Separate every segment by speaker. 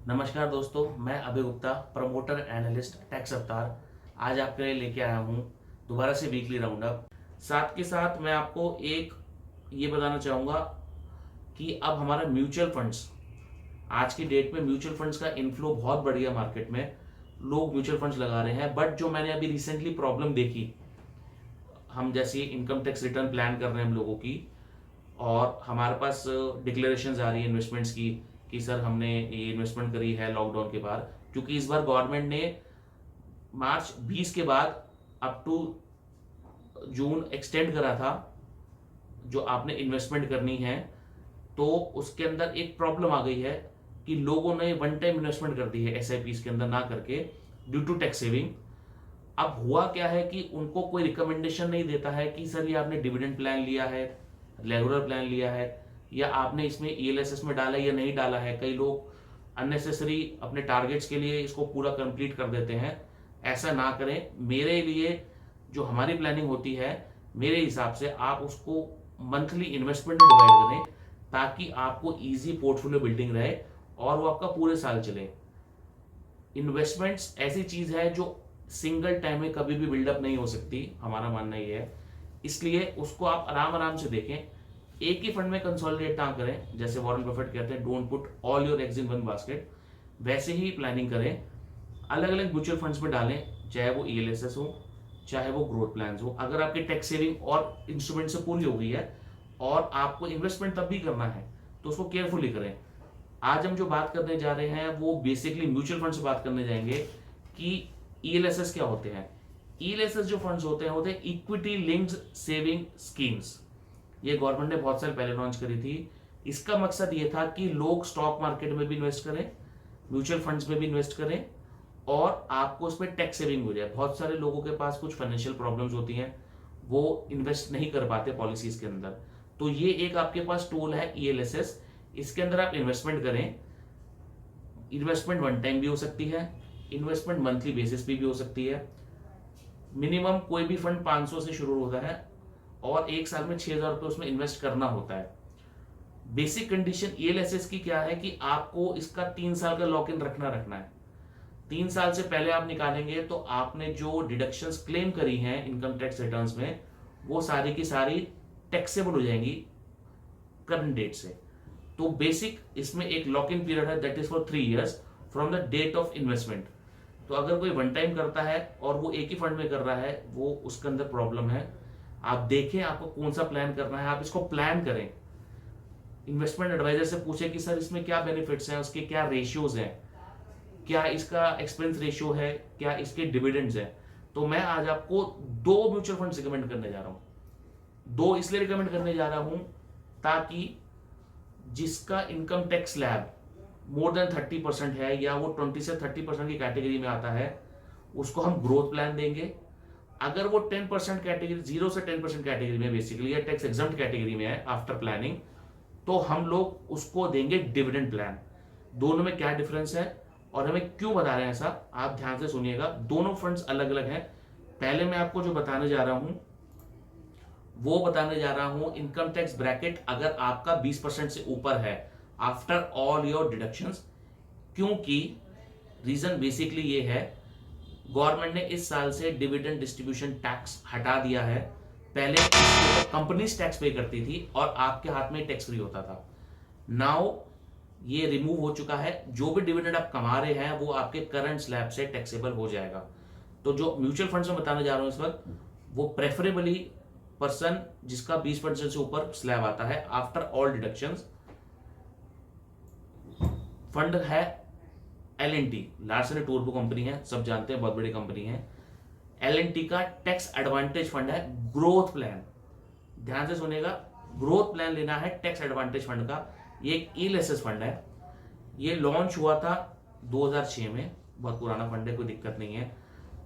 Speaker 1: नमस्कार दोस्तों, मैं अभय गुप्ता, प्रमोटर एनालिस्ट टैक्स अवतार। आज आपके लिए लेके आया हूँ दोबारा से वीकली राउंड अप। साथ के साथ मैं आपको एक ये बताना चाहूँगा कि अब हमारा म्यूचुअल फंड्स, आज की डेट में म्यूचुअल फंड्स का इनफ्लो बहुत बढ़ गया मार्केट में। लोग म्यूचुअल फंड्स लगा रहे हैं, बट जो मैंने अभी रिसेंटली प्रॉब्लम देखी, हम जैसे इनकम टैक्स रिटर्न प्लान कर रहे हैं हम लोगों की, और हमारे पास डिक्लेरेशंस आ रही है इन्वेस्टमेंट्स की कि सर हमने ये इन्वेस्टमेंट करी है लॉकडाउन के बाद, क्योंकि इस बार गवर्नमेंट ने मार्च 20 के बाद अप टू जून एक्सटेंड करा था जो आपने इन्वेस्टमेंट करनी है। तो उसके अंदर एक प्रॉब्लम आ गई है कि लोगों ने वन टाइम इन्वेस्टमेंट कर दी है एसआईपी के अंदर ना करके, ड्यू टू टैक्स सेविंग। अब हुआ क्या है कि उनको कोई रिकमेंडेशन नहीं देता है कि सर ये आपने डिविडेंड प्लान लिया है, रेगुलर प्लान लिया है, या आपने इसमें ईएलएसएस में डाला या नहीं डाला है। कई लोग अननेसेसरी अपने टारगेट्स के लिए इसको पूरा कंप्लीट कर देते हैं। ऐसा ना करें। मेरे लिए जो हमारी प्लानिंग होती है, मेरे हिसाब से आप उसको मंथली इन्वेस्टमेंट में डिवाइड करें, ताकि आपको इजी पोर्टफोलियो बिल्डिंग रहे और वो आपका पूरे साल चले। इन्वेस्टमेंट्स ऐसी चीज है जो सिंगल टाइम में कभी भी बिल्डअप नहीं हो सकती, हमारा मानना ये है। इसलिए उसको आप आराम आराम से देखें। एक ही फंड में कंसोलिडेट ना करें, जैसे वॉरेन बफेट कहते हैं don't put all your eggs in one basket, वैसे ही प्लानिंग करें। अलग अलग म्यूचुअल फंड्स में डालें, चाहे वो ईएलएसएस हो, चाहे वो ग्रोथ प्लान हो। अगर आपकी टैक्स सेविंग और इंस्ट्रूमेंट से पूरी हो गई है और आपको इन्वेस्टमेंट तब भी करना है, तो उसको केयरफुली करें। आज हम जो बात करने जा रहे हैं वो बेसिकली म्यूचुअल फंड से बात करने जाएंगे कि ईएलएसएस क्या होते हैं। ईएलएसएस जो फंड्स होते हैं इक्विटी लिंक्ड सेविंग स्कीम्स। ये गवर्नमेंट ने बहुत साल पहले लॉन्च करी थी। इसका मकसद ये था कि लोग स्टॉक मार्केट में भी इन्वेस्ट करें, म्यूचुअल फंड्स में भी इन्वेस्ट करें, और आपको उसमें टैक्स सेविंग हो जाए। बहुत सारे लोगों के पास कुछ फाइनेंशियल प्रॉब्लम्स होती हैं, वो इन्वेस्ट नहीं कर पाते पॉलिसीज के अंदर। तो ये एक आपके पास टूल है ईएलएसएस। इसके अंदर आप इन्वेस्टमेंट करें। इन्वेस्टमेंट वन टाइम भी हो सकती है, इन्वेस्टमेंट मंथली बेसिस पे भी हो सकती है। मिनिमम कोई भी फंड 500 से शुरू होता है और एक साल में 6,000 रुपये उसमें इन्वेस्ट करना होता है। बेसिक कंडीशन ईएलएसएस की क्या है कि आपको इसका 3 साल का लॉक इन रखना है। 3 साल से पहले आप निकालेंगे तो आपने जो डिडक्शंस क्लेम करी हैं इनकम टैक्स रिटर्न्स में, वो सारी की सारी टैक्सेबल हो जाएंगी करंट डेट से। तो बेसिक इसमें एक लॉक इन पीरियड है, that is for 3 years from the date of investment. तो अगर कोई वन टाइम करता है और वो एक ही फंड में कर रहा है, वो उसके अंदर प्रॉब्लम है। आप देखें आपको कौन सा प्लान करना है, आप इसको प्लान करें। इन्वेस्टमेंट एडवाइजर से पूछे कि सर इसमें क्या बेनिफिट्स हैं, उसके क्या रेशियोज हैं, क्या इसका एक्सपेंस रेशियो है, क्या इसके डिविडेंड्स हैं। तो मैं आज आपको 2 म्यूचुअल फंड रिकमेंड करने जा रहा हूं। 2 इसलिए रिकमेंड करने जा रहा हूं ताकि जिसका income tax slab more than 30% है, या वो 20 से 30% की कैटेगरी में आता है, उसको हम ग्रोथ प्लान देंगे। अगर वो 10% कैटेगरी, 0 से 10% कैटेगरी में बेसिकली, या टैक्स एग्जम्प्ट कैटेगरी में है आफ्टर प्लानिंग, तो हम लोग उसको देंगे डिविडेंड प्लान। दोनों में क्या डिफरेंस है और हमें क्यों बता रहे हैं ऐसा, आप ध्यान से सुनिएगा। दोनों फंड्स अलग अलग हैं। पहले मैं आपको जो बताने जा रहा हूं वो बताने जा रहा हूं इनकम टैक्स ब्रैकेट अगर आपका 20% से ऊपर है आफ्टर ऑल योर डिडक्शंस। क्योंकि रीजन बेसिकली ये है, गवर्नमेंट ने इस साल से डिविडेंड डिस्ट्रीब्यूशन टैक्स हटा दिया है। पहले कंपनीज टैक्स पे करती थी और आपके हाथ में टैक्स फ्री होता था। नाउ ये रिमूव हो चुका है। जो भी डिविडेंड आप कमा रहे हैं वो आपके करंट स्लैब से टैक्सेबल हो जाएगा। तो जो म्यूचुअल फंड्स में बताने जा रहा हूं इस वक्त, वो प्रेफरेबली पर्सन जिसका 20% से ऊपर स्लैब आता है आफ्टर ऑल डिडक्शंस। फंड है L&T, Larsen and Toubro company है, सब जानते हैं, बहुत बड़ी कंपनी है। एल&टी का टैक्स एडवांटेज फंड है ग्रोथ प्लान। ध्यान से सुनेगा, ग्रोथ प्लान लेना है टैक्स एडवांटेज फंड का। ये एक ईएलएसएस फंड है। ये लॉन्च हुआ था 2006 में, बहुत पुराना फंड है, कोई दिक्कत नहीं है।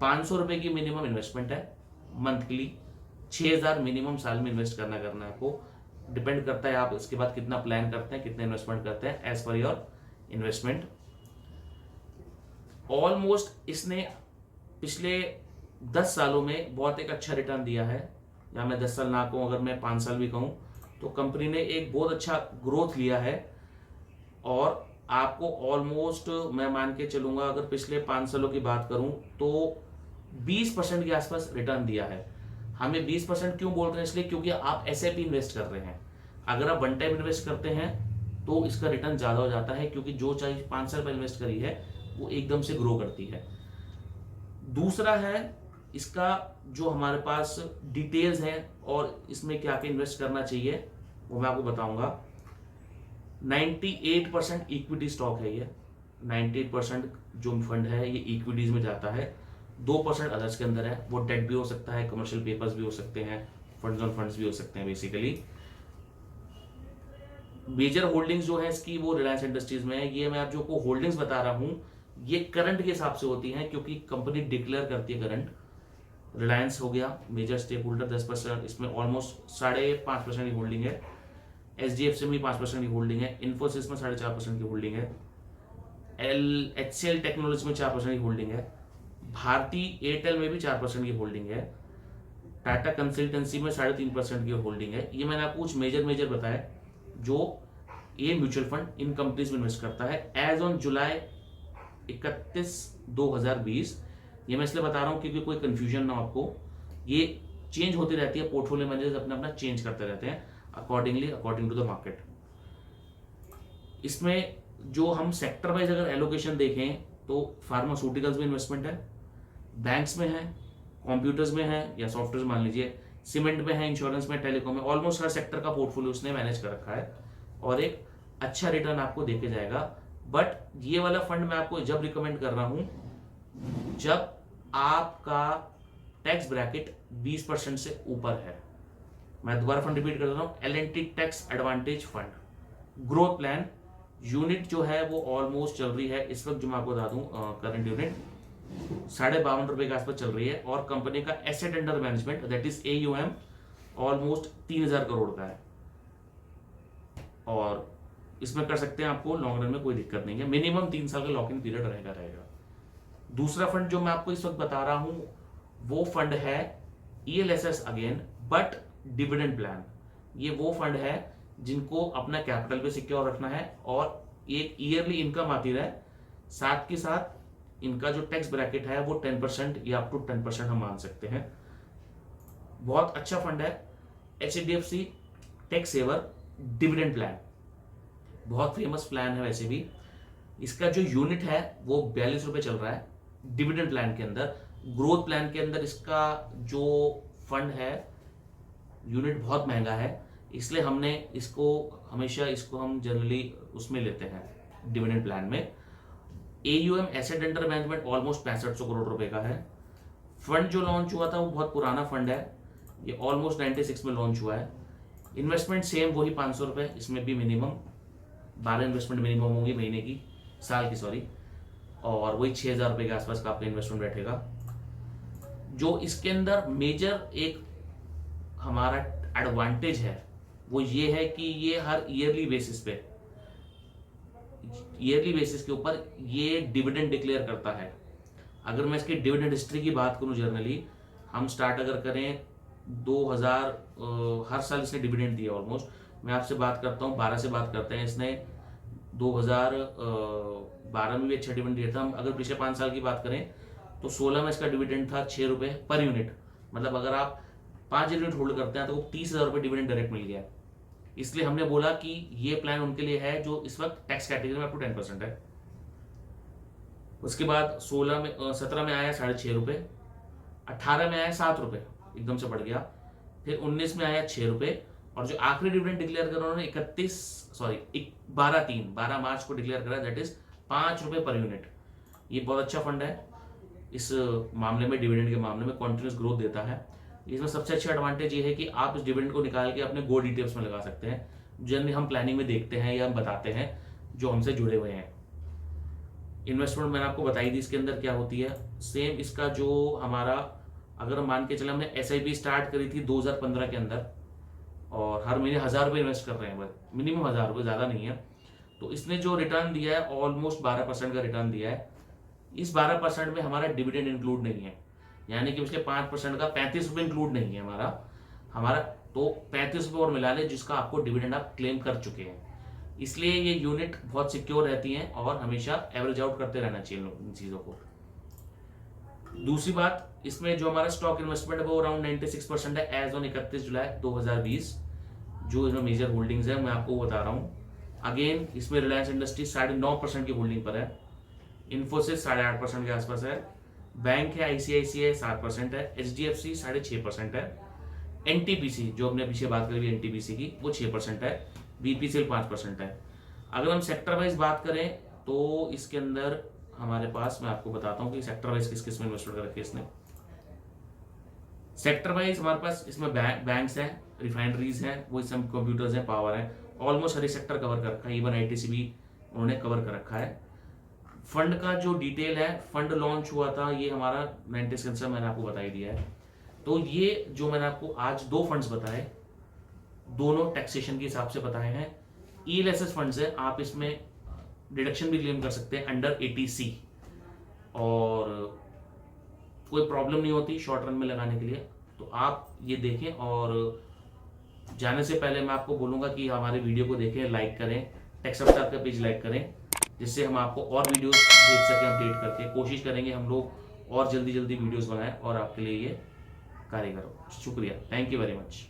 Speaker 1: 500 रुपए की मिनिमम इन्वेस्टमेंट है मंथली, 6,000 मिनिमम साल में इन्वेस्ट करना है आपको। डिपेंड करता है आप इसके बाद कितना प्लान करते हैं, कितना इन्वेस्टमेंट करते हैं, as per your investment. Almost इसने पिछले 10 सालों में बहुत एक अच्छा रिटर्न दिया है। या मैं 10 साल ना कहूँ, अगर मैं 5 साल भी कहूँ, तो कंपनी ने एक बहुत अच्छा ग्रोथ लिया है। और आपको ऑलमोस्ट, मैं मान के चलूंगा अगर पिछले 5 सालों की बात करूं तो 20% के आसपास रिटर्न दिया है। हमें 20% क्यों बोल रहे हैं, इसलिए क्योंकि आप एसआईपी इन्वेस्ट कर रहे हैं। अगर आप वन टाइम इन्वेस्ट करते हैं तो इसका रिटर्न ज़्यादा हो जाता है, क्योंकि जो चाहे 5 साल पहले इन्वेस्ट करी है वो एकदम से ग्रो करती है। दूसरा है इसका जो हमारे पास डिटेल्स हैं और इसमें क्या क्या इन्वेस्ट करना चाहिए वो मैं आपको बताऊंगा। 98% इक्विटी स्टॉक है ये। 98% जो फंड है ये इक्विटीज में जाता है। 2% अदर्स के अंदर है, वो डेट भी हो सकता है, कमर्शियल पेपर्स भी हो सकते हैं, फंड्स ऑन फंड्स भी हो सकते हैं। बेसिकली मेजर होल्डिंग्स जो है इसकी वो रिलायंस इंडस्ट्रीज में है। ये मैं आप जो को होल्डिंग्स बता रहा हूँ ये करंट के हिसाब से होती हैं, क्योंकि कंपनी डिक्लेयर करती है करंट। रिलायंस हो गया मेजर स्टेक होल्डर 10%, इसमें ऑलमोस्ट 5.5% की होल्डिंग है। एचडीएफसी में 5% की होल्डिंग है। इन्फोसिस में 4.5% की होल्डिंग है। HCL टेक्नोलॉजी में 4% की होल्डिंग है। भारती एयरटेल में भी 4% की होल्डिंग है। टाटा कंसल्टेंसी में 3.5% की होल्डिंग है। ये मैंने आपको कुछ मेजर बताया जो ये म्यूचुअल फंड इन कंपनीज में इन्वेस्ट करता है। एज ऑन जुलाई 31, 2020, ये मैं इसलिए बता रहा हूँ क्योंकि कोई कंफ्यूजन ना हो आपको। ये चेंज होती रहती है, पोर्टफोलियो मैनेजर्स अपना अपना चेंज करते रहते हैं अकॉर्डिंग टू द मार्केट। इसमें जो हम सेक्टर वाइज अगर एलोकेशन देखें तो फार्मास्यूटिकल्स में इन्वेस्टमेंट है, बैंक्स में है, कंप्यूटर्स में है या सॉफ्टवेयर मान लीजिए, सीमेंट में है, इंश्योरेंस में, टेलीकॉम में, ऑलमोस्ट हर सेक्टर का पोर्टफोलियो उसने मैनेज कर रखा है और एक अच्छा रिटर्न आपको देके जाएगा। बट ये वाला फंड मैं आपको जब रिकमेंड कर रहा हूं जब आपका टैक्स ब्रैकेट 20% से ऊपर है। मैं दोबारा फंड रिपीट कर देता हूं, L&T tax advantage fund growth plan unit जो है वो ऑलमोस्ट चल रही है इस वक्त, जो मैं आपको बता दूं करंट यूनिट 52.5 रुपए के आसपास चल रही है और कंपनी का asset under management that is AUM almost 3000 crore का है। और इसमें कर सकते हैं, आपको लॉन्ग रन में कोई दिक्कत नहीं है। मिनिमम 3 साल का लॉक इन पीरियड रहेगा। दूसरा फंड जो मैं आपको इस वक्त बता रहा हूं वो फंड है ELSS again, but dividend plan. ये वो फंड है जिनको अपना कैपिटल पे सिक्योर रखना है और एक ईयरली इनकम आती रहे, साथ के साथ इनका जो टैक्स ब्रैकेट है वो 10% या अप टू 10% हम मान सकते हैं। बहुत अच्छा फंड है HDFC tax saver dividend plan, बहुत फेमस प्लान है वैसे भी। इसका जो यूनिट है वो 42 रुपए चल रहा है डिविडेंड प्लान के अंदर। ग्रोथ प्लान के अंदर इसका जो फंड है यूनिट बहुत महंगा है, इसलिए हमने इसको हमेशा हम जनरली उसमें लेते हैं डिविडेंड प्लान में। AUM asset under management almost 6500 crore रुपए का है। फंड जो लॉन्च हुआ था वो बहुत पुराना फंड है, ये ऑलमोस्ट 96 में लॉन्च हुआ है। इन्वेस्टमेंट सेम वही 500 रुपए, इसमें भी मिनिमम 12 इन्वेस्टमेंट मिनिमम होंगी महीने की, साल की सॉरी, और वही 6000 रुपए के आसपास का आपका इन्वेस्टमेंट बैठेगा। जो इसके अंदर मेजर एक हमारा एडवांटेज है वो ये है कि ये हर ईयरली बेसिस के ऊपर ये डिविडेंड डिक्लेयर करता है। अगर मैं इसकी डिविडेंड हिस्ट्री की बात करूं, जनरली हम स्टार्ट अगर करें 2000, हर साल इसने डिविडेंड दिया ऑलमोस्ट। मैं आपसे बात करता हूं 12 से बात करते हैं, इसने 2012 में भी अच्छा डिविडेंड दिया था। हम अगर पिछले 5 साल की बात करें तो 16 में इसका डिविडेंड था 6 रुपए पर यूनिट, मतलब अगर आप 5 यूनिट होल्ड करते हैं तो 30,000 रुपए डिविडेंड डायरेक्ट मिल गया। इसलिए हमने बोला कि ये प्लान उनके लिए है जो इस वक्त टैक्स कैटेगरी में अप टू 10% है। उसके बाद 17 में आया 6.5 रुपए, 18 में आया 7 रुपए, एकदम से बढ़ गया। फिर 19 में आया 6 रुपए, और जो आखिरी डिविडेंड डिक्लेयर करा उन्होंने 12 मार्च को डिक्लेयर करा, दैट इज 5 रुपए पर यूनिट। ये बहुत अच्छा फंड है, इस मामले में डिविडेंड के मामले में कॉन्टिन्यूस ग्रोथ देता है। इसमें सबसे अच्छा एडवांटेज ये है कि आप इस डिविडेंड को निकाल के अपने गो डिटेल्स में लगा सकते हैं, जनरली हम प्लानिंग में देखते हैं या हम बताते हैं जो हमसे जुड़े हुए हैं। इन्वेस्टमेंट मैंने आपको बताई थी इसके अंदर क्या होती है। सेम इसका जो हमारा, अगर हम मान के चले हमने SIP स्टार्ट करी थी 2015 के अंदर और हर महीने 1000 रुपये इन्वेस्ट कर रहे हैं, बस मिनिमम 1000 रुपये, ज़्यादा नहीं है। तो इसने जो रिटर्न दिया है ऑलमोस्ट 12% का रिटर्न दिया है। इस 12% में हमारा डिविडेंड इंक्लूड नहीं है, यानी कि पिछले 5% का 35 रुपये इंक्लूड नहीं है हमारा तो 35 रुपये और मिला ले जिसका आपको डिविडेंड आप क्लेम कर चुके हैं। इसलिए ये यूनिट बहुत सिक्योर रहती हैं और हमेशा एवरेज आउट करते रहना चाहिए इन चीज़ों को। दूसरी बात, इसमें जो हमारा स्टॉक इन्वेस्टमेंट है वो अराउंड 96% है एज ऑन 31 जुलाई 2020। जो इसमें मेजर होल्डिंग्स है मैं आपको बता रहा हूँ। अगेन इसमें रिलायंस इंडस्ट्रीज 9.5% की होल्डिंग पर है, इन्फोसिस 8.5% के आसपास है, बैंक है आईसीआईसीआई 7% है, एचडीएफसी 6.5% है, एनटीपीसी जो हमने पीछे बात करी एनटीपीसी की वो 6% है, बीपीसीएल 5% है। अगर हम सेक्टर वाइज बात करें तो इसके अंदर हमारे पास, मैं आपको बताता हूँ कि सेक्टर वाइज किस किस में इन्वेस्टमेंट कर रखी है इसने। सेक्टर वाइज हमारे पास इसमें बैंक्स हैं, रिफाइनरीज हैं, वो इसमें कंप्यूटर्स हैं, पावर है, ऑलमोस्ट हर एक सेक्टर कवर कर रखा है, इवन आईटीसी भी उन्होंने कवर कर रखा है। फंड का जो डिटेल है, फंड लॉन्च हुआ था ये हमारा 96 मैंने आपको बता ही दिया है। तो ये जो मैंने आपको आज 2 फंड्स बताए, दोनों टैक्सेशन के हिसाब से बताए हैं। ईएलएसएस फंड्स है, आप इसमें डिडक्शन भी क्लेम कर सकते हैं अंडर 80C और कोई प्रॉब्लम नहीं होती शॉर्ट रन में लगाने के लिए। तो आप ये देखें और जाने से पहले मैं आपको बोलूँगा कि हमारे वीडियो को देखें, लाइक करें, टेक सप्ताह का पेज लाइक करें, जिससे हम आपको और वीडियोस भेज सकें अपडेट करके। कोशिश करेंगे हम लोग और जल्दी जल्दी वीडियोस बनाएं और आपके लिए ये कार्य करो। शुक्रिया, थैंक यू वेरी मच।